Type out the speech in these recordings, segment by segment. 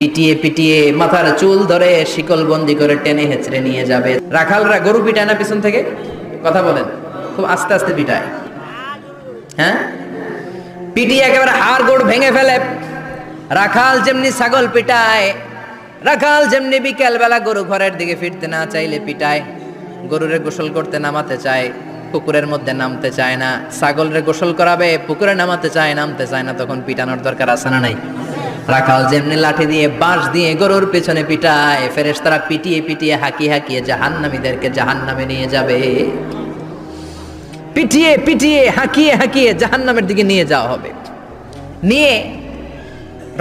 পিটিয়ে পিটিয়ে মাথার চুল ধরে শিকল বন্দি করে টেনে হেঁচড়ে নিয়ে যাবে। রাখালরা গরু পিটায় না পিছন থেকে? কথা বলেন, খুব আস্তে আস্তে পিটায়। হ্যাঁ, পিটিয়ে একেবারে হাড় গোড় ভেঙে ফেলে। রাখাল যেমনি ছাগল পিটায়, রাখাল যেমনি বিকেল বেলা গরু ঘরের দিকে ফিরতে না চাইলে পিটায়। গরুরে গোসল করতে নামাতে চায়, পুকুরের মধ্যে নামতে চায় না। ছাগলরে গোসল করাবে, পুকুরে নামাতে চায়, নামতে চায় না, তখন পিটানোর দরকার আছে না নাই? রাখাল যেমনি লাঠি দিয়ে বাঁশ দিয়ে গরুর পেছনে পিটায়, ফেরেশতারা পিটিয়ে পিটিয়ে হাঁকিয়ে হাঁকিয়ে জাহান্নামীদেরকে জাহান্নামে নিয়ে যাবে। পিটিয়ে পিটিয়ে হাঁকিয়ে হাঁকিয়ে জাহান্নামের দিকে নিয়ে যাওয়া হবে। নিয়ে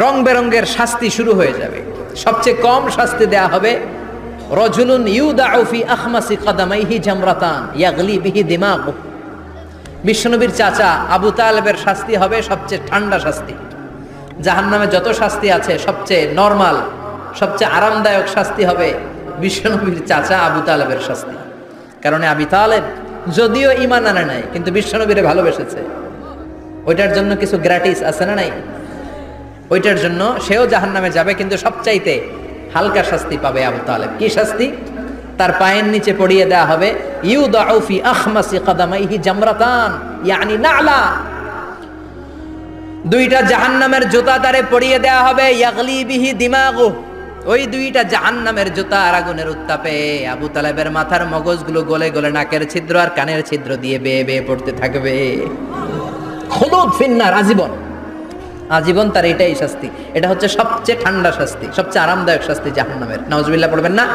রং বেরঙ্গের শাস্তি শুরু হয়ে যাবে। সবচেয়ে কম শাস্তি দেয়া হবে রজুলুন ইউদাউ ফি আখমাসি কদামাইহি জামরাতান ইয়াগলি বিহি দিমাগু। বিশ্বনবীর চাচা আবু তালেবের শাস্তি হবে সবচেয়ে ঠান্ডা শাস্তি। জাহান্নামে যত শাস্তি আছে সবচেয়ে নরমাল, সবচেয়ে আরামদায়ক শাস্তি হবে বিশ্বনবীর চাচা আবু তালেবের শাস্তি। কারণ আবু তালেব যদিও ঈমান আনে নাই, কিন্তু বিশ্বনবীরে ভালোবেসেছে। ওইটার জন্য কিছু গ্র্যাটিস আছে না নাই? ওইটার জন্য সেও জাহান্নামে যাবে, কিন্তু সবচাইতে হালকা শাস্তি পাবে আবু তালেব। কি শাস্তি? তার পায়ের নিচে পড়িয়ে দেওয়া হবে ইউদাউ ফি আখমাসি কদামাইহি জামরাতান ইয়ানি নালা। দুইটা জাহান্নামের জুতা তারে পরিয়ে দেয়া হবে, ইয়াগলি বিহি দিমাগু। ওই দুইটা জাহান্নামের জুতা আর আগুনের উত্তাপে আবু তালেবের মাথার মগজগুলো গলে গলে নাকের ছিদ্র আর কানের ছিদ্র দিয়ে বেয়ে বেয়ে পড়তে থাকবে। খুলুদ ফিন্নার, আজীবন, আজীবন তার এটাই শাস্তি। এটা হচ্ছে সবচেয়ে ঠান্ডা শাস্তি, সবচেয়ে আরামদায়ক শাস্তি জাহান্নামের। নাউজুবিল্লাহ পড়বেন না?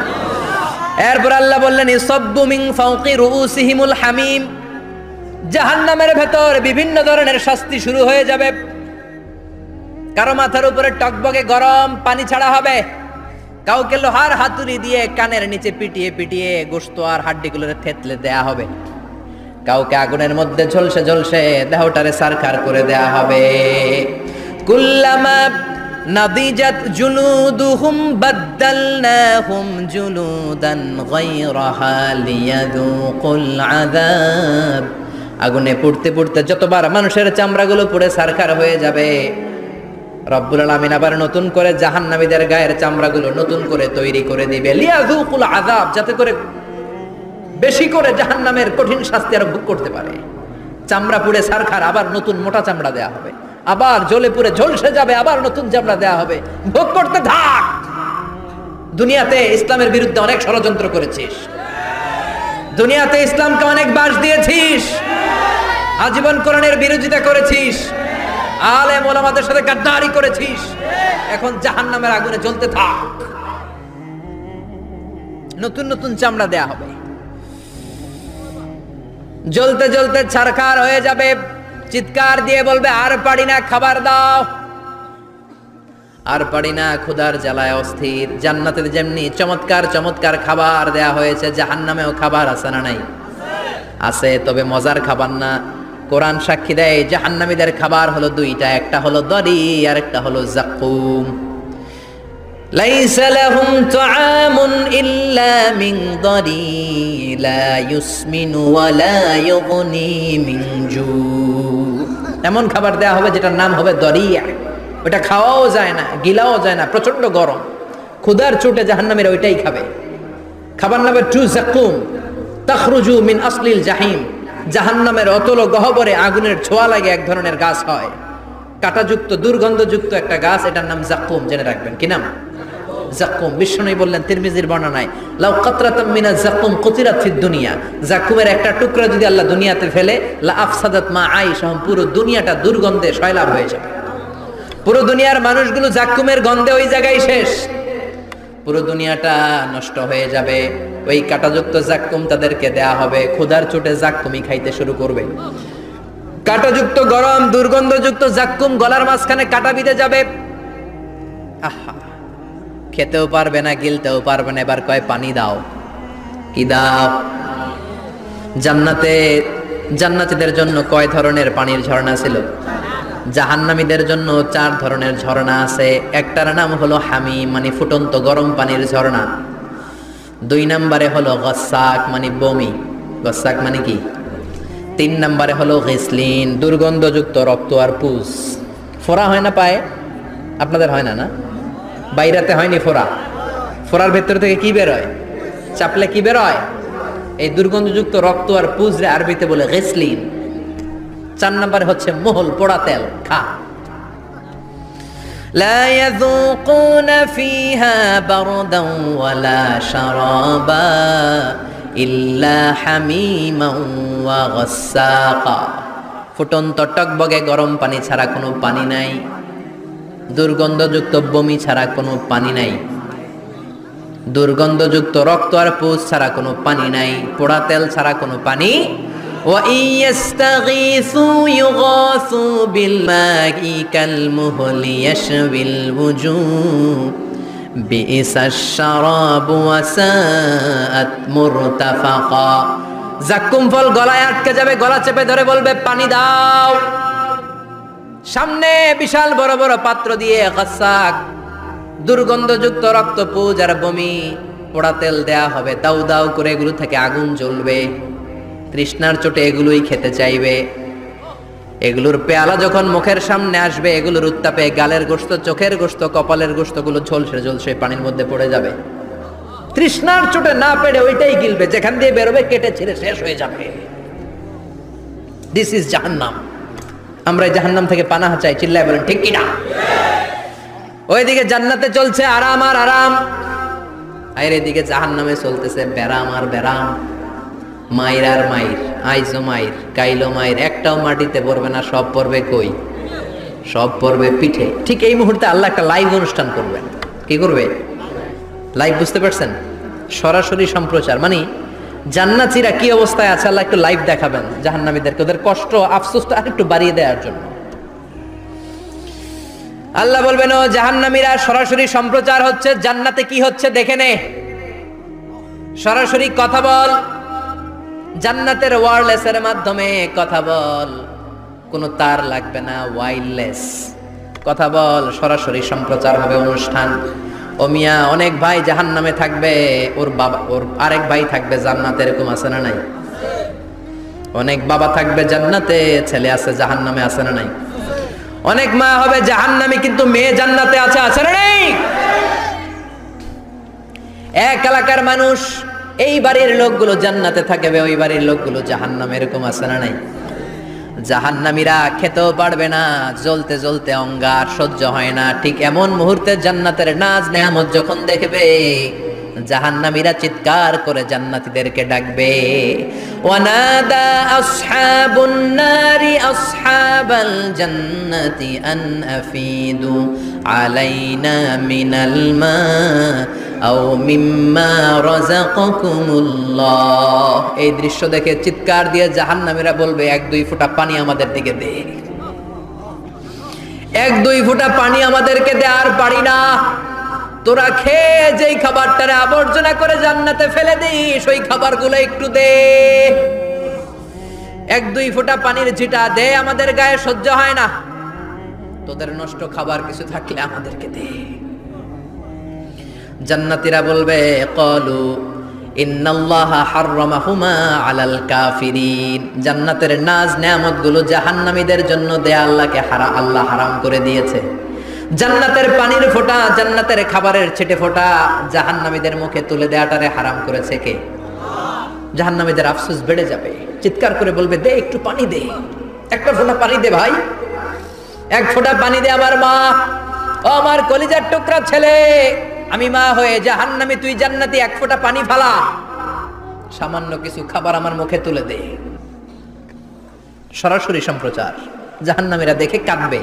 এরপর আল্লাহ বললেন ইসাব্বু মিন ফাওকি রুউসিহিমুল হামিম। জাহান্নামের ভেতর বিভিন্ন ধরনের শাস্তি শুরু হয়ে যাবে। কারো মাথার উপরে টকবগে গরম পানি ছাড়া হবে, কাউকে লোহার হাতুড়ি দিয়ে কানের নিচে পিটিয়ে পিটিয়ে গোশত আর হাড্ডিগুলোরে থেতলে দেয়া হবে, কাউকে আগুনের মধ্যে ঝলসে ঝলসে দেহটারে সারখার করে দেয়া হবে। কুল্লামা নাদিজাত জুলুদুহুম বাদদালনাহুম জুলুদান গায়রাহা লিয়াযুকুল আযাব। আগুনে পুড়তে পুড়তে যতবার মানুষের চামড়াগুলো পুড়ে সারখার হয়ে যাবে, রব্বুল আলামিন আবার নতুন করে জাহান্নামীদের গায়ের চামড়াগুলো নতুন করে তৈরি করে দিবে। লিয়াযুকুল আযাব, যাতে করে বেশি করে জাহান্নামের কঠিন শাস্তি আর ভোগ করতে পারে। চামড়া পুড়ে সারখার, আবার নতুন মোটা চামড়া দেয়া হবে। আবার জ্বলে পুড়ে ঝলসে যাবে, আবার নতুন চামড়া দেয়া হবে। ভোগ করতে থাক। দুনিয়াতে ইসলামের বিরুদ্ধে অনেক ষড়যন্ত্র করেছিস, দুনিয়াতে ইসলামকে অনেক বাস দিয়েছিস, আজীবন কোরআনের বিরোধিতা করেছিস, আলেম ওলামাদের সাথে গাদ্দারি করেছিস। এখন জাহান্নামের আগুনে জ্বলতে থাক। নতুন নতুন চামড়া দেয়া হবে, জ্বলতে জ্বলতে ছারখার হয়ে যাবে। চিৎকার দিয়ে বলবে আর পারি না, খাবার দাও। আর পারি না, ক্ষুধার জ্বালায় অস্থির। জান্নাতে যেমনি চমৎকার চমৎকার খাবার দেয়া হয়েছে, জাহান্নামেও খাবার আছে না নাই? আছে, তবে মজার খাবার না। কোরআন সাক্ষী দেয় জাহান্নামীদের খাবার হলো দুইটা, একটা হলো দরি আর একটা হলো যাকুম। লাইসা লাহুম তুআমুন ইল্লা মিন দরি লা ইউসমিনু ওয়া লা ইউগনি মিন জু। এমন খাবার দেয়া হবে যেটার নাম হবে দরিয়া। ওটা খাওয়াও যায় না, গিলাও যায় না, প্রচন্ড গরম। ক্ষুধার চোটে জাহান্নামীরা ওইটাই খাবে। খাবার নামে টু যাকুম তাখরুজু মিন আসলিল জাহিম। জাহান্নামের অতল গহ্বরে আগুনের ছোঁয়া লাগে এক ধরনের গাছ হয়, কাঁটাযুক্ত দুর্গন্ধযুক্ত একটা গাছ, এটার নাম যাকুম। জেনে রাখবেন। কি নাম? যাকুম। বিশ্বনবী বললেন তিরমিজির বর্ণনায়, লাউ কাতরাতাম মিনাজ যাকুম কুতিরাত ফিদ দুনিয়া। যাকুমের একটা টুকরা যদি আল্লাহ দুনিয়াতে ফেলে, লা আফসাদাত মা আইশাহুম, পুরো দুনিয়াটা দুর্গন্ধে সয়লাব হয়ে যাবে। পুরো দুনিয়ার মানুষগুলো যাকুমের গন্ধে ওই জায়গায় শেষ, পুরো দুনিয়াটা নষ্ট হয়ে যাবে। ওই কাঁটাযুক্ত যাকুম তাদেরকে দেয়া হবে। ক্ষুধার চোটে যাকুমই খাইতে শুরু করবে। কাঁটাযুক্ত গরম দুর্গন্ধযুক্ত যাকুম গলার মাঝখানে কাঁটা বিঁধে যাবে। আহা, খেতেও পারবে না, গিলতেও পারবে না। এবার কয় পানি দাও। কি দাও? জান্নাতীদের জন্য কয় ধরনের পানির ঝর্ণা ছিল? জাহান্নামীদের জন্য 4 ধরনের ঝর্ণা আছে। একটার নাম হলো হামিম, মানে ফুটন্ত গরম পানির ঝর্ণা। 2 নম্বরে হলো গসাক, মানে বমি। গসাক মানে কি? 3 নম্বরে হলো গিসলিন, দুর্গন্ধযুক্ত রক্ত আর পুজ। ফোড়া হয় না পায়ে? আপনাদের হয় না? না, বাইরাতে হয়নি ফোড়া, ফোড়ার ভেতর থেকে কি বের হয়? চাপলে কি বের হয়? এই দুর্গন্ধযুক্ত রক্ত আর পুজরে আরবিতে বলে গিসলিন। 4 নম্বরে হচ্ছে মোহল, পোড়া তেল, খা। لا يذوقون فيها بردا ولا شرابا إلا حميما وغساقا। ফুটন্ত টকবগে গরম পানি ছাড়া কোনো পানি নাই, দুর্গন্ধযুক্ত বমি ছাড়া কোনো পানি নাই, দুর্গন্ধযুক্ত রক্ত আর পুজ ছাড়া কোনো পানি নাই, পোড়া তেল ছাড়া কোনো পানি। وَإِن يَسْتَغِيثُوا يُغَاثُوا بِالْمَاءِ كَالْمُهْلِ يَشْوِي الْوُجُوهَ بِئْسَ الشَّرَابُ وَسَاءَتْ مُرْتَفَقًا। জাক্কুম ফল গলায় আটকে যাবে, গলা চেপে ধরে বলবে পানি দাও। সামনে বিশাল বড় বড় পাত্র দিয়ে গাসাক, দুর্গন্ধযুক্ত রক্ত, পুজ আর বমি, পোড়া তেল দেয়া হবে, দাউ দাউ করে এগুলো থেকে আগুন জ্বলবে। তৃষ্ণার চোটে এগুলোই খেতে চাইবে। এগুলোর পেয়ালা যখন মুখের সামনে আসবে, এগুলোর উত্তাপে গালের গোশত, চোখের গোশত, কপালের গোশতগুলো ঝলসে ঝলসে পানির মধ্যে পড়ে যাবে। তৃষ্ণার চোটে না পেরে ওইটাই গিলবে, যেখান দিয়ে বেরোবে কেটে ছিঁড়ে শেষ হয়ে যাবে। দিস ইজ জাহান্নাম। আমরা এই জাহান্নাম থেকে পানাহ চাই, চিল্লায় বলেন ঠিক কিনা? ওইদিকে জান্নাতে চলছে আরাম আর আরাম, আর এদিকে জাহান্নামে চলতেছে ব্যারাম আর ব্যারাম, মায়ের আর মায়ের, আইজো মায়ের, কাইলো মায়ের। একটাও মাটিতে পড়বে না, সব পড়বে কই? সব পড়বে পিঠে। ঠিক এই মুহূর্তে আল্লাহ একটা লাইভ অনুষ্ঠান করবেন। কি করবে? লাইভ, বুঝতে পারছেন? সরাসরি সম্প্রচার, মানে জান্নাতীরা কি অবস্থায় আছে আল্লাহ একটু লাইভ দেখাবেন জাহান্নামীদেরকে, ওদের কষ্ট আফসোসটা আরেকটু বাড়িয়ে দেওয়ার জন্য। আল্লাহ বলবেন, ও জাহান্নামীরা, সরাসরি সম্প্রচার হচ্ছে, জান্নাতে কি হচ্ছে দেখে নে, সরাসরি কথা বল, জান্নাতের ওয়্যারলেসের মাধ্যমে কথা বল, কোনো তার লাগবে না, ওয়্যারলেস কথা বল, সরাসরি সম্প্রচার হবে অনুষ্ঠান। ও মিয়া, অনেক ভাই জাহান্নামে থাকবে, ওর বাবা, ওর আরেক ভাই থাকবে জান্নাতে, এরকম আছে না নাই? অনেক বাবা থাকবে জান্নাতে, ছেলে আছে জাহান্নামে, আছে না নাই? অনেক মা হবে জাহান্নামী কিন্তু মেয়ে জান্নাতে আছে, আছে না নাই? এক এলাকার মানুষ, এই বাড়ির লোকগুলো জান্নাতে থাকবে, ওই বাড়ির লোকগুলো জাহান্নামে, এরকম আছে না নাই? জাহান্নামীরা খেতেও পারবে না, জ্বলতে জ্বলতে অঙ্গার সহ্য হয় না। ঠিক এমন মুহূর্তে জান্নাতের নাজ নেয়ামত যখন দেখবে, জাহান্নামীরা চিৎকার করে জান্নাতীদেরকে ডাকবে, ওয়ানাদা আসহাবুন নারি আসহাবাল জান্নাতি আন আফিদু আলাইনা মিনাল মা আও মিম্মা রাযাকাকুমুল্লাহ। এই দৃশ্য দেখে চিৎকার দিয়ে জাহান্নামীরা বলবে, 1-2 ফোঁটা পানি আমাদের দিকে দে, 1-2 ফোঁটা পানি আমাদেরকে দে, আর পারি না। তোরা খেয়ে যেই খাবারটারে আবর্জনা করে জান্নাতে ফেলে দিস, ওই খাবারগুলো একটু দে, 1-2 ফোঁটা পানির ছিটা দে, আমাদের গায়ে সহ্য হয় না। তোদের নষ্ট খাবার কিছু থাকলে আমাদেরকে দে। জান্নাতীরা বলবে, ক্বালু ইন্নাল্লাহা হাররামাহুমা আলাল কাফিরিন। জান্নাতের নাজ নেয়ামতগুলো জাহান্নামীদের জন্য দেয়া আল্লাহকে আল্লাহ হারাম করে দিয়েছে। জান্নাতের পানির ফোঁটা, জান্নাতের খাবারের ছিটে ফোঁটা জাহান্নামীদের মুখে তুলে দেয়াটারে হারাম করেছে কে? জাহান্নামীদের আফসোস বেড়ে যাবে, চিৎকার করে বলবে, দে একটু পানি দে, 1 ফোঁটা পানি দে ভাই, 1 ফোঁটা পানি দে আমার মা, ও আমার কলিজার টুকরা ছেলে, আমি মা হয়ে জাহান্নামী, তুই জান্নাতি, 1 ফোঁটা পানি ফালা, সামান্য কিছু খাবার আমার মুখে তুলে দে। সরাসরি সম্প্রচার, জাহান্নামীরা দেখে কাঁদবে।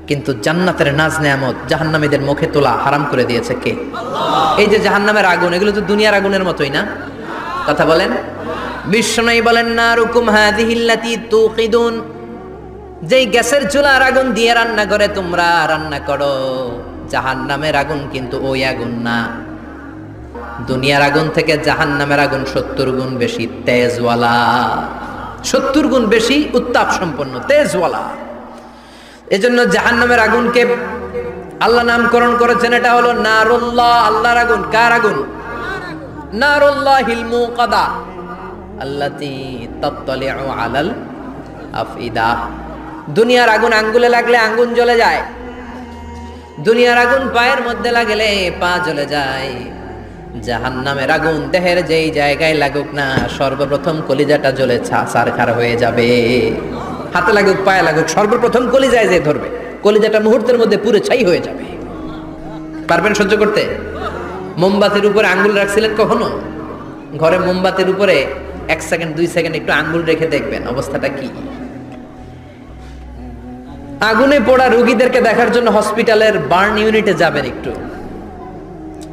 কিন্তু জান্নাতের নাজ নেয়ামত জাহান্নামীদের মুখে তোলা হারাম করে দিয়েছে কে? এই যে জাহান্নামের আগুন, এগুলো তো দুনিয়ার আগুনের মতোই না? কথা বলেন। বিশ্বনবী বলেন, নারুকুম হাযিহিল্লাতী তুকিদুন, যেই গ্যাসের চুলার আগুন দিয়ে রান্না করে তোমরা রান্না করো, জাহান্নামের আগুন কিন্তু ওই আগুন না। দুনিয়ার আগুন থেকে জাহান্নামের আগুন 70 গুণ বেশি তেজওয়ালা, 70 গুণ বেশি উত্তাপ সম্পন্ন, তেজওয়ালা। এজন্য জাহান্নামের আগুনকে আল্লাহ নামকরণ করেছেন, এটা হলো নারুল্লাহ, আল্লাহর আগুন। কার আগুন? নারুল্লাহিল মুকাদা আল্লাতী তাত্তালিউ আলাল আফইদা। দুনিয়ার আগুন আঙ্গুলে লাগলে আঙ্গুল জ্বলে যায়, দুনিয়ার আগুন পায়ের মধ্যে লাগলে পা জ্বলে যায়, জাহান্নামের আগুন দেহের যেই জায়গায় লাগুক না সর্বপ্রথম কলিজাটা জ্বলে ছারখার হয়ে যাবে। হাতে লাগুক পায়ে লাগুক সর্বপ্রথম কলিজায় যে ধরবে, কলিজাটা মুহূর্তের মধ্যে পুরো ছাই হয়ে যাবে। পারবেন সহ্য করতে? মোমবাতির উপরে আঙ্গুল রাখছিলেন কখনো? ঘরে মোমবাতির উপরে 1 সেকেন্ড 2 সেকেন্ড একটু আঙ্গুল রেখে দেখবেন অবস্থাটা কি। আগুনে পোড়া রোগীদেরকে দেখার জন্য হসপিটালের বার্ন ইউনিটে যাবেন, একটু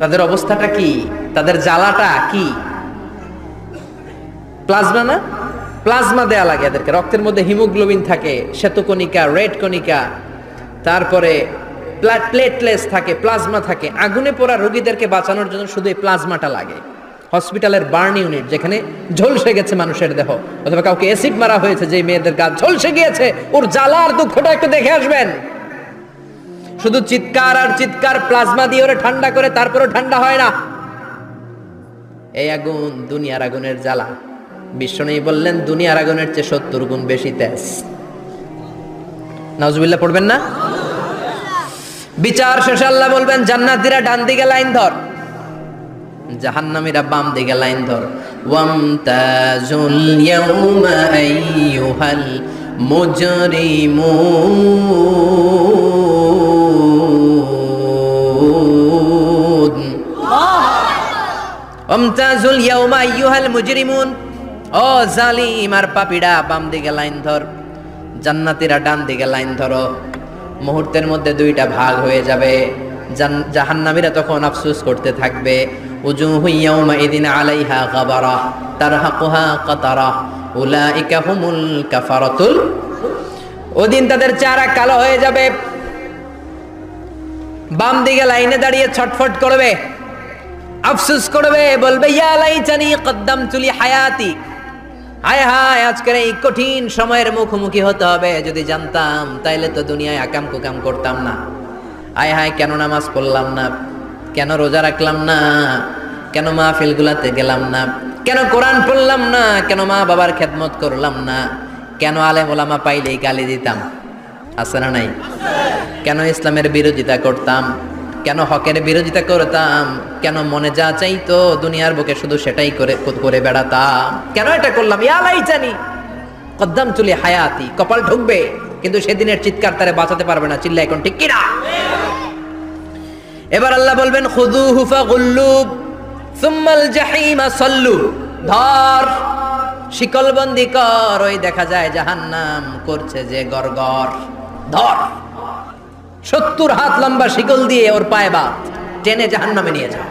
তাদের অবস্থাটা কি, তাদের জ্বালাটা কি। প্লাজমা না, প্লাজমা দেয়া লাগে এদেরকে। রক্তের মধ্যে হিমোগ্লোবিন থাকে, শ্বেতকণিকা, রেড কণিকা, তারপরে প্লেটলেটস থাকে, প্লাজমা থাকে। আগুনে পোড়া রোগীদেরকে বাঁচানোর জন্য শুধু এই প্লাজমাটা লাগে। হসপিটালের বার্ন ইউনিট, যেখানে ঝলসে গেছে মানুষের দেহ, অথবা কাউকে অ্যাসিড মারা হয়েছে, যে মেয়েদের গা ঝলসে গিয়েছে, ওর জ্বালার দুঃখটা একটু দেখে আসবেন। শুধু চিৎকার আর চিৎকার, প্লাজমা দিয়ে ওরে ঠান্ডা করে, তারপরে ঠান্ডা হয় না। এই আগুন দুনিয়ার আগুনের জ্বালা। বিশ্বনবী বললেন দুনিয়ার আগুনের চেয়ে 70 গুণ বেশি তেজ। নাউজুবিল্লাহ পড়বেন না? বিচার শেষে আল্লাহ বলবেন জান্নাতীরা ডান দিকে লাইন ধর, জাহান্নামীরা বাম দিকে লাইন ধর। ওয়ামতাজুল ইয়াউমা আইয়ুহাল মুজরিমুন, ওয়ামতাজুল ইয়াউমা আইয়ুহাল মুজরিমুন, ও জালিম আর পাপীরা বাম দিকে লাইন ধর, জান্নাতীরা ডান দিকে লাইন ধরো। মুহূর্তের মধ্যে দুইটা ভাগ হয়ে যাবে। জাহান্নামীরা তখন আফসোস করতে থাকবে, উজুহু ইয়াউমাইদিন আলাইহা গাবারা তারহাকুহা কাতারা উলাইকা হুমুল কাফারাতুল। ওদিন তাদের চেহারা কালো হয়ে যাবে। বাম দিকে লাইনে দাঁড়িয়ে ছটফট করবে, আফসোস করবে, বলবে ইয়া লাইতানি কদ্দামতু লি হায়াতি, হায় হায় আজকের এই কঠিন সময়ের মুখোমুখি হতে হবে, যদি জানতাম তাইলে তো দুনিয়ায় আকাম কুকাম করতাম না। হায় হায় কেন নামাজ পড়লাম না, কেন রোজা রাখলাম না, কেন মাহফিল গুলাতে গেলাম না, কেন কোরআন পড়লাম না, কেন মা বাবার খেদমত করলাম না, কেন আলেম ওলামা পাইলেই গালি দিতাম, আছে না নাই? কেন ইসলামের বিরোধিতা করতাম, কেন হকের বিরোধিতা করতাম, কেন মনে যা চাইতো দুনিয়ার বুকে শুধু সেটাই করে বেড়াতাম, কেন এটা করলাম? ইয়া লাইতানি কদ্দামতু লি হায়াতি। কপাল ঢুকবে, কিন্তু সেদিনের চিৎকার তারে বাঁচাতে পারবে না। চিল্লা এখন ঠিক কিনা? এবার আল্লাহ বলবেন খুযুহু ফাগুল্লু সুম্মাল জাহিমা সাল্লু, ধর শিকলবন্দি কর। ওই দেখা যায় জাহান্নাম করছে যে গড়গড়, ধর 70 হাত লম্বা শিকল দিয়ে ওর পায়ে বাঁধ, টেনে জাহান্নামে নিয়ে যাও।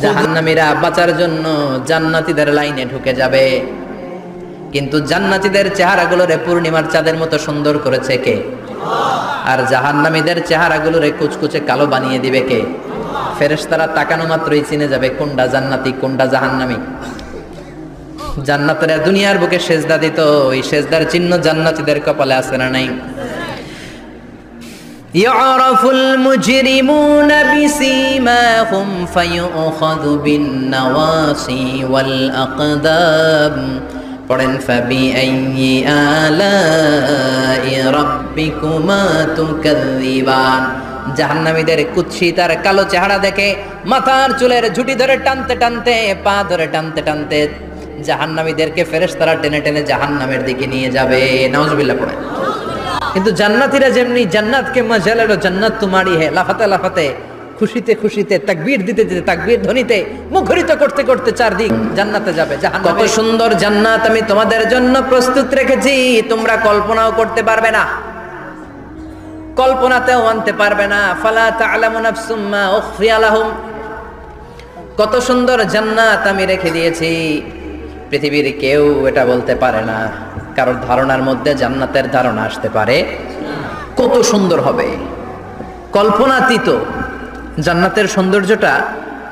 জাহান্নামীরা বাঁচার জন্য জান্নাতীদের লাইনে ঢুকে যাবে, কিন্তু জান্নাতীদের চেহারাগুলোরে পূর্ণিমার চাঁদের মতো সুন্দর করেছে কে? আর জাহান্নামীদের চেহারাগুলোরে কুচকুচে কালো বানিয়ে দিবে কে? ফেরেশতারা তাকানো মাত্রই চিনে যাবে কোনটা জান্নাতি কোনটা জাহান্নামী। জান্নাতীরা দুনিয়ার বুকে সেজদা দিত, ওই সেজদার চিহ্ন জান্নাতীদের কপালে আছে না নাই? ইয়ারাফুল মুজরিমুনা বিসীমাহুম ফায়ুখাযু বিন নাওয়াসি ওয়াল আকদাম। পড়েন ফাবিআইয়ি আলাই রাব্বিকুমা তুকাযযিবান। জাহান্নামীদের কুৎসিত আর কালো চেহারা দেখে মাথার চুলের ঝুঁটি ধরে টানতে টানতে, পা ধরে টানতে টানতে জাহান্নামীদেরকে ফেরেশতারা টেনে টেনে জাহান্নামের দিকে নিয়ে যাবে। নাউজুবিল্লাহ পড়েন। কিন্তু জান্নাতীরা যেমনি জান্নাতকে মজা লেলো, জান্নাত তোমারই হে, লাফাতে লাফাতে, খুশিতে খুশিতে, তাকবীর দিতে দিতে, তাকবীর ধ্বনিতে মুখরিত করতে করতে চারদিক জান্নাতে যাবে। কত সুন্দর জান্নাত আমি তোমাদের জন্য প্রস্তুত রেখেছি, তোমরা কল্পনাও করতে পারবে না, কল্পনাতেও আনতে পারবে না। ফালা তা'লামু নাফসুম মা উখফিয়া লাহুম। কত সুন্দর জান্নাত আমি রেখে দিয়েছি, পৃথিবীর কেউ এটা বলতে পারে না। কারোর ধারণার মধ্যে জান্নাতের ধারণা আসতে পারে কত সুন্দর হবে, কল্পনাতীত। জান্নাতের সৌন্দর্যটা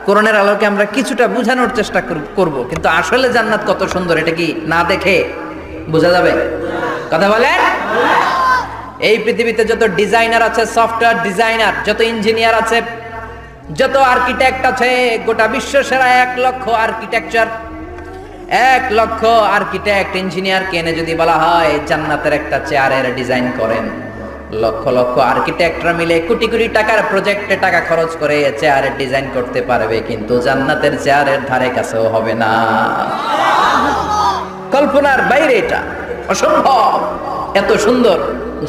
কোরআনের আলোকে আমরা কিছুটা বোঝানোর চেষ্টা করব, কিন্তু আসলে জান্নাত কত সুন্দর এটা কি না দেখে বোঝা যাবে? কথা বলেন। এই পৃথিবীতে যত ডিজাইনার আছে, সফটওয়্যার ডিজাইনার, যত ইঞ্জিনিয়ার আছে, যত আর্কিটেক্ট আছে, গোটা বিশ্ব সেরা 1 লক্ষ আর্কিটেকচার, 1 লক্ষ আর্কিটেক্ট ইঞ্জিনিয়ার কেনে যদি বলা হয় জান্নাতের একটা চেয়ারের ডিজাইন করেন, লক্ষ লক্ষ আর্কিটেক্টরা মিলে কোটি কোটি টাকার প্রজেক্টে টাকা খরচ করে চেয়ারের ডিজাইন করতে পারবে, কিন্তু জান্নাতের চেয়ারের ধারে কাছেও হবে না। কল্পনার বাইরে, এটা অসম্ভব। এত সুন্দর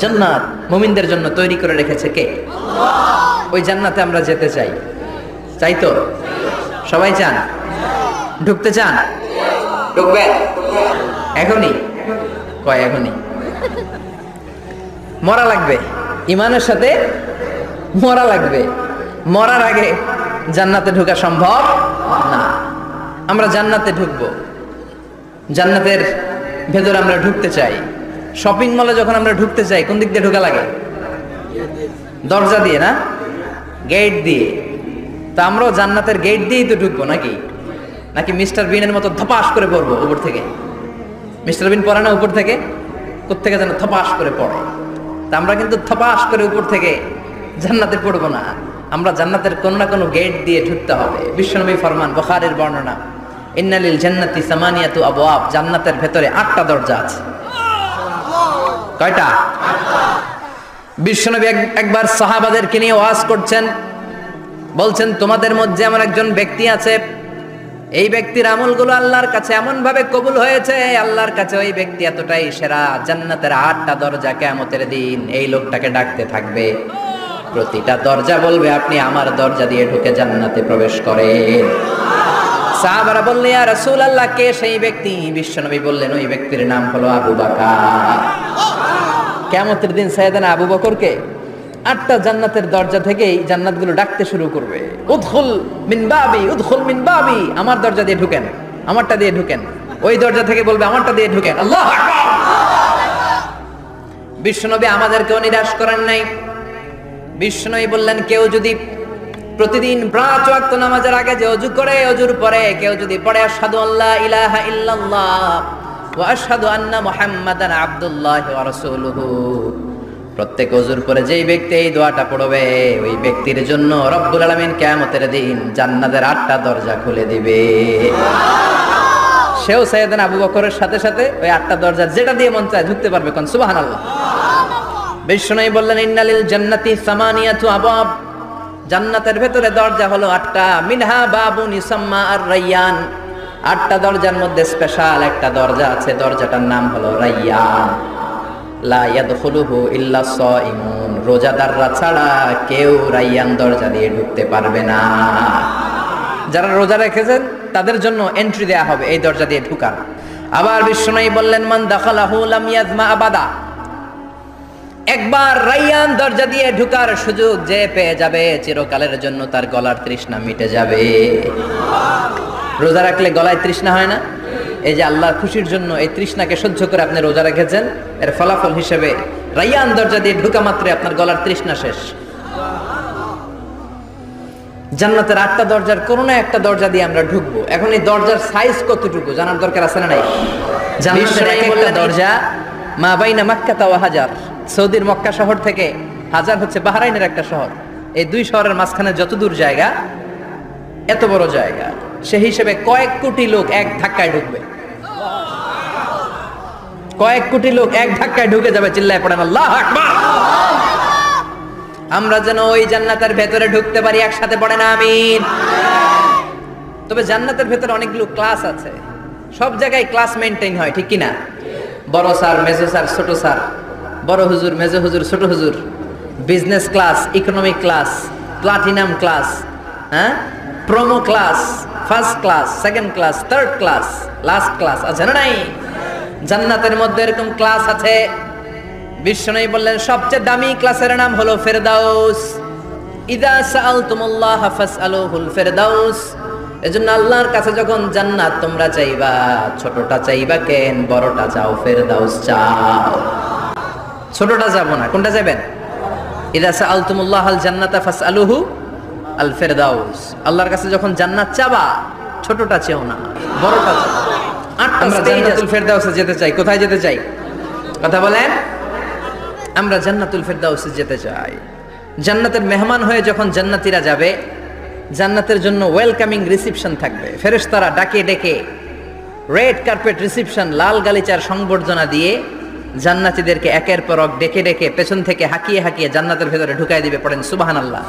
জান্নাত মুমিনদের জন্য তৈরি করে রেখেছে কে? ওই জান্নাতে আমরা যেতে চাই। চাই তো? সবাই চান? ঢুকতে চান? ঢুকবেন এখনই? কয় এখনই? মরা লাগবে, ইমানের সাথে মরা লাগবে। মরার আগে জান্নাতে ঢোকা সম্ভব না। আমরা জান্নাতে ঢুকবো, জান্নাতের ভেতরে আমরা ঢুকতে চাই। শপিং মলে যখন আমরা ঢুকতে চাই, কোন দিক দিয়ে ঢোকা লাগে? দরজা দিয়ে না, গেট দিয়ে। তা আমরাও জান্নাতের গেট দিয়েই তো ঢুকবো নাকি? নাকি মিস্টার বিনের মতো ধপাস করে পড়বো উপর থেকে? মিস্টার বিন পড়ে না উপর থেকে? কোত্থেকে যেন ধপাস করে পড়ে। তা আমরা কিন্তু ধপাস করে উপর থেকে জান্নাতে পড়বো না, আমরা জান্নাতের কোনো না কোনো গেট দিয়ে ঢুকতে হবে। বিশ্বনবী ফরমান, বুখারীর বর্ণনা, ইন্নালিল জান্নাতি সামানিয়াতু আবওয়াব, জান্নাতের ভেতরে 8টা দরজা আছে। কয়টা? বিশ্বনবী একবার সাহাবাদেরকে নিয়ে ওয়াজ করছেন, বলছেন তোমাদের মধ্যে এমন একজন ব্যক্তি আছে, এই ব্যক্তির আমলগুলো আল্লাহর কাছে এমন ভাবে কবুল হয়েছে, আল্লাহর কাছে ওই ব্যক্তি এতটাই সেরা, জান্নাতের 8টা দরজা কিয়ামতের দিন এই লোকটাকে ডাকতে থাকবে। প্রতিটা দরজা বলবে আপনি আমার দরজা দিয়ে ঢুকে জান্নাতে প্রবেশ করেন। সাহাবারা বললেন, ইয়া রাসূলুল্লাহ, কে সেই ব্যক্তি? বিশ্বনবী বললেন, ওই ব্যক্তির নাম হলো আবু বকর। কিয়ামতের দিন সাইয়েদনা আবু বকরকে 8টা জান্নাতের দরজা থেকেই জান্নাতগুলো ডাকতে শুরু করবে, উদখুল মিন বাবি, উদখুল মিন বাবি, আমার দরজা দিয়ে ঢুকেন, আমারটা দিয়ে ঢুকেন। ওই দরজা থেকে বলবে আমারটা দিয়ে ঢুকেন। আল্লাহু আকবার। বিশ্বনবী আমাদেরকেও নিরাশ করেন নাই। বিশ্বনবী বললেন, কেউ যদি প্রতিদিন 5 ওয়াক্ত নামাজের আগে যে ওযু করে, ওযুর পরে কেউ যদি পড়ে আশহাদু আল্লা ইলাহা ইল্লাল্লাহ ওয়া আশহাদু আন্না মুহাম্মাদান আবদুল্লাহি ওয়া রাসূলুহু, প্রত্যেক ওযুর পরে যেই ব্যক্তি এই দোয়াটা পড়বে, ওই ব্যক্তির জন্য রব্বুল আলামিন কিয়ামতের দিন জান্নাতের 8টা দরজা খুলে দিবে। সেও সাইয়েদনা আবু বকরের সাথে সাথে ওই 8টা দরজা যেটা দিয়ে মন চায় ঢুকতে পারবে। কোন সুবহানাল্লাহ। বিশ্বনবী বললেন, ইন্নালিল জান্নাতি সামানিয়াতু আবওয়াব, জান্নাতের ভেতরে দরজা হলো 8টা। মিনহা বাবুন ইউসাম্মা আর-রায়্যান, 8টা দরজার মধ্যে স্পেশাল একটা দরজা আছে, দরজাটার নাম হলো রায়্যান। লা ইয়াদখুলুহু ইল্লা সাইমুন, রোজাদাররা ছাড়া কেউ রায়্যান দরজা দিয়ে ঢুকতে পারবে না। যারা রোজা রেখেছেন তাদের জন্য এন্ট্রি দেয়া হবে এই দরজা দিয়ে ঢুকার। আবার বিশ্বনবী বললেন, মান দাখালাহু লাম ইয়াজমা আবাদা, একবার রায়্যান দরজা দিয়ে ঢুকার সুযোগ যে পেয়ে যাবে, চিরকালের জন্য তার গলার তৃষ্ণা মিটে যাবে। রোজা রাখলে গলায় তৃষ্ণা হয় না? এই যে আল্লাহর খুশির জন্য এই তৃষ্ণাকে সহ্য করে আপনি রোজা রেখেছেন, এর ফলাফল হিসেবে রায়্যান দরজা দিয়ে ঢুকা মাত্রে আপনার গলার তৃষ্ণা শেষ। জান্নাতের 8টা দরজার কোনো না একটা দরজা দিয়ে আমরা ঢুকবো। এখন এই দরজার সাইজ কতটুকু জানার দরকার আছে না নাই? জান্নাতের একটা দরজা মা বাইনা মক্কা ওয়া হাজার, সৌদির মক্কা শহর থেকে হাজার হচ্ছে বাহরাইনের একটা শহর, এই 2 শহরের মাঝখানে যত দূর জায়গা, এত বড় জায়গা, সেই হিসেবে কয়েক কোটি লোক এক ধাক্কায় ঢুকবে। কয়েক কোটি লোক এক ধাক্কায় ঢুকে যাবে। চিল্লায় পড়েন আল্লাহু আকবার। আমরা যেন ওই জান্নাতের ভেতরে ঢুকতে পারি, একসাথে পড়েন আমিন। তবে জান্নাতের ভেতরে অনেকগুলো ক্লাস আছে, সব জায়গায় ক্লাস মেইনটেইন হয়, ঠিক কি না? বড় স্যার, মেজো স্যার, ছোট স্যার, বড় হুজুর, মেজো হুজুর, ছোট হুজুর, business class, economic class, platinum class, হ্যাঁ, promo class, first class, second class, third class, last class আছে না নাই? জান্নাতের মধ্যে এরকম ক্লাস আছে। বিশ্বনবী বললেন, সবচেয়ে দামি ক্লাসের নাম হলো ফেরদাউস। ইযা সাআলতুমুল্লাহ ফাসআলুহুল ফেরদাউস, এজন্য আল্লাহর কাছে যখন জান্নাত তোমরা চাইবা, ছোটটা চাইবা কেন, বড়টা চাও, ফেরদাউস চাও। ছোটটা যাবো না, কোনটা যাবেন? ইযা সাআলতুমুল্লাহ আল জান্নাতা ফাসআলুহু আল ফেরদাউস, আল্লাহর কাছে যখন জান্নাত চাবা, ছোটটা চেও না, বড়টা চাও। আমরা জান্নাতুল ফেরদাউসে যেতে চাই। কোথায় যেতে চাই? কথা বলেন। আমরা জান্নাতুল ফেরদাউসে যেতে চাই। জান্নাতের মেহমান হয়ে যখন জান্নাতীরা যাবে, জান্নাতের জন্য ওয়েলকামিং রিসিপশন থাকবে। ফেরেশতারা ডাকে ডেকে রেড কার্পেট রিসিপশন, লাল গালিচার সংবর্ধনা দিয়ে জান্নাতীদেরকে একের পর এক ডেকে ডেকে পেছন থেকে হাঁকিয়ে হাঁকিয়ে জান্নাতের ভেতরে ঢুকাই দিবে। পড়েন সুবহানাল্লাহ।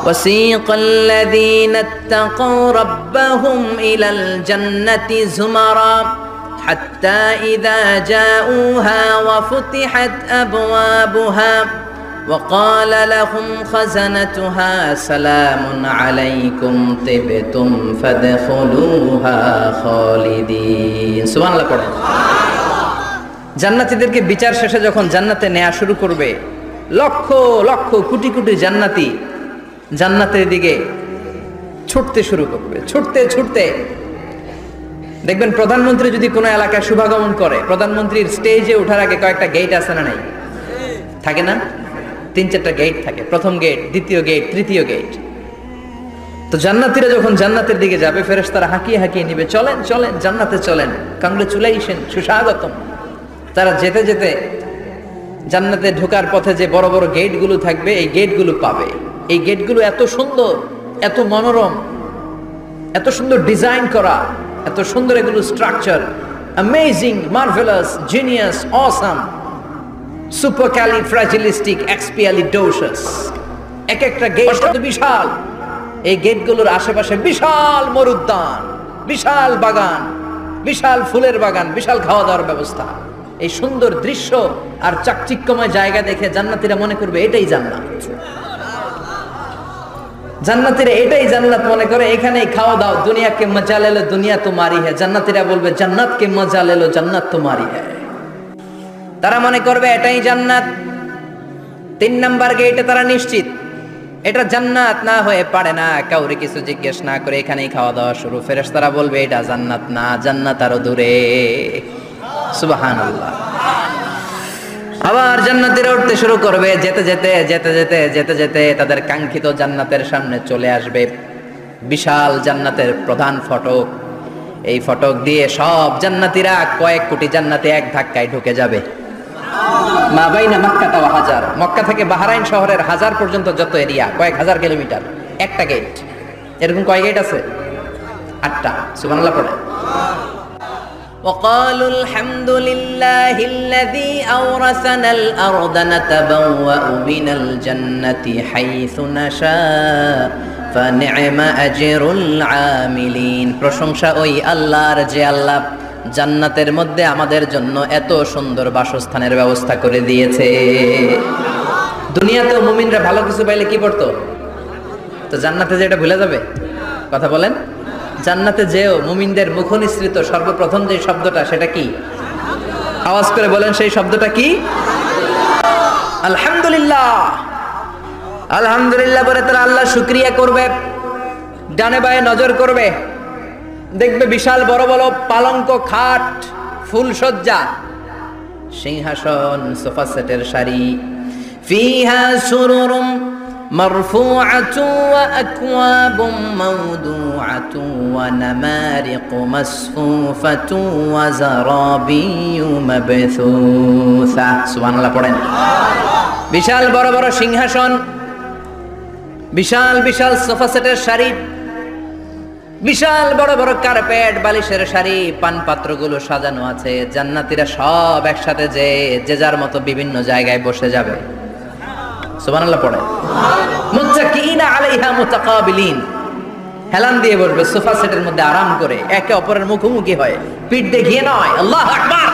ওয়াসীকাল লাযীনা ইত্তাকাউ রাব্বাহুম ইলাল জান্নাতি যুমারা হাত্তা ইযা জাউহা ওয়া ফুতিহাত আবওয়াবুহা وقال لهم خزنتها سلام عليكم طبتم فادخلوها خالدين সুবহান আল্লাহ পড়েন। জান্নাতীদেরকে বিচার শেষে যখন জান্নাতে নেওয়া শুরু করবে, লক্ষ লক্ষ কোটি কোটি জান্নাতি জান্নাতের দিকে ছুটতে শুরু করবে। ছুটতে ছুটতে দেখবেন প্রধানমন্ত্রী যদি কোনো এলাকায় শুভাগমন করে, প্রধানমন্ত্রীর স্টেজে ওঠার আগে কয়েকটা গেট আছে না নাই? থাকে না? 3-4টা গেট থাকে। প্রথম গেট, দ্বিতীয় গেট, তৃতীয় গেট। তো জান্নাতীরা যখন জান্নাতের দিকে যাবে, ফেরেশতারা হাঁকিয়ে হাঁকিয়ে নিবে, চলেন চলেন জান্নাতে চলেন, কংগ্রেচুলেশন, সুস্বাগতম। তারা যেতে যেতে জান্নাতে ঢোকার পথে যে বড় বড় গেটগুলো থাকবে, এই গেটগুলো পাবে। এই গেটগুলো এত সুন্দর, এত মনোরম, এত সুন্দর ডিজাইন করা, এত সুন্দর এগুলো structure, amazing, marvellous, genius, awesome, supercalifragilisticexpialidocious. এক একটা গেট কত বিশাল। এই গেটগুলোর আশেপাশে বিশাল মরুদ্যান, বিশাল বাগান, বিশাল ফুলের বাগান, বিশাল খাওয়া দাওয়ার ব্যবস্থা। এই সুন্দর দৃশ্য আর চাকচিক্যময় জায়গা দেখে জান্নাতীরা মনে করবে এটাই জান্নাত। জান্নাতীরা এটাই জান্নাত মনে করে, এখানেই খাওয়া দাও। দুনিয়া কে মজা লে লো, দুনিয়া তোমারি হ্যায়। জান্নাতীরা বলবে জান্নাত কে মজা লে লো, জান্নাত তোমারি হ্যায়। তারা মনে করবে এটাই জান্নাত। 3 নাম্বার গেটে তারা নিশ্চিত এটা জান্নাত না হয়ে পারে না। কাউরে কিছু জিজ্ঞেস না করে এখানেই খাওয়া দাওয়া শুরু। ফেরেশতারা বলবে এটা জান্নাত না, জান্নাত আরো দূরে। সুবহানাল্লাহ। আবার জান্নাতীরা উঠতে শুরু করবে। যেতে যেতে যেতে যেতে যেতে যেতে তাদের কাঙ্ক্ষিত জান্নাতের সামনে চলে আসবে। বিশাল জান্নাতের প্রধান ফটক। এই ফটক দিয়ে সব জান্নাতীরা, কয়েক কোটি জান্নাতে এক ধাক্কায় ঢুকে যাবে। মা বাইনা মক্কা ওয়া হাজার, মক্কা থেকে বাহরাইন শহরের হাজার পর্যন্ত যত এরিয়া, কয়েক হাজার কিলোমিটার, একটা গেট। এরকম কয় গেট আছে? 8টা। সুবহানাল্লাহ পড়ে। وقالوا الحمد لله الذي أورثنا الأرض نتبوأ من الجنة حيث نشاء فنعم أجر العاملين। প্রশংসা ওই আল্লাহর যে আল্লাহ জান্নাতের মধ্যে আমাদের জন্য এত সুন্দর বাসস্থানের ব্যবস্থা করে দিয়েছে। দুনিয়াতেও মুমিনরা ভালো কিছু পাইলে কি করতো? তো জান্নাতে যে এটা ভুলে যাবে? কথা বলেন। জান্নাতে যেও মুমিনদের মুখ নিঃসৃত সর্বপ্রথম যে শব্দটা, সেটা কি? আওয়াজ করে বলেন, সেই শব্দটা কি? আলহামদুলিল্লাহ। আলহামদুলিল্লাহ বলে তারা আল্লাহ শুকরিয়া করবে। ডানে বায়ে নজর করবে, দেখবে বিশাল বড় বড় পালঙ্ক, খাট, ফুলসজ্জা, সিংহাসন, সোফা সেটের সারি। ফিহা সুরুরুম মারফুআতু ওয়া আকওয়াবুম মাওদুআতু ওয়া নামারিকু মাসফুফাতু ওয়া যারাবিয়্যু মাবথুসা। সুবহানাল্লাহ পড়েন। বিশাল বড় বড় সিংহাসন, বিশাল বিশাল সোফা সেটের সারি, বিশাল বড় বড় কার্পেট, বালিশের সারি, পানপাত্রগুলো সাজানো আছে। জান্নাতীরা সব একসাথে যে যার মতো বিভিন্ন জায়গায় বসে যাবে। সুবহানাল্লাহ পড়ে। মুত্তাকিইনা আলাইহা মুতাকাবিলিন, হেলান দিয়ে বসবে সোফা সেটের মধ্যে আরাম করে, একে অপরের মুখোমুখি হয়, পিঠ দেখিয়ে নয়। আল্লাহু আকবার।